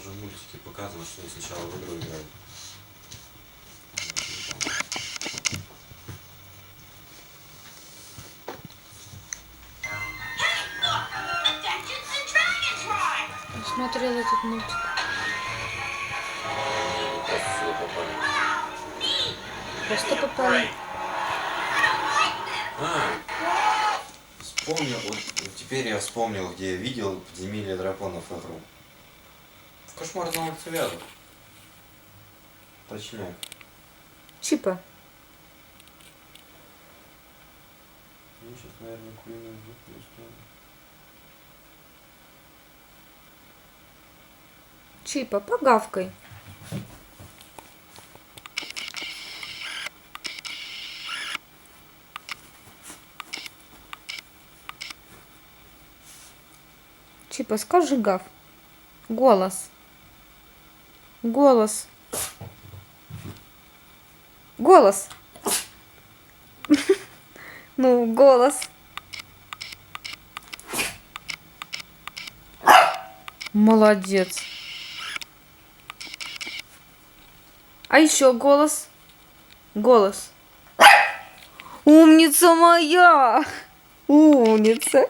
же в мультике показано, что они сначала в игру играют. Смотрел этот мультик. Просто сюда попали. Просто попали. Вспомнил, вот теперь я вспомнил, где я видел «Подземелье драконов» игру. В «Кошмар на улице Вязов». Точнее. Чипа. Ну, сейчас, наверное, куриную звук Чипа, погавкой. Чипа, скажи гав. Голос. Голос. Голос. Ну, голос. Молодец. А еще голос. Голос. Умница моя. Умница.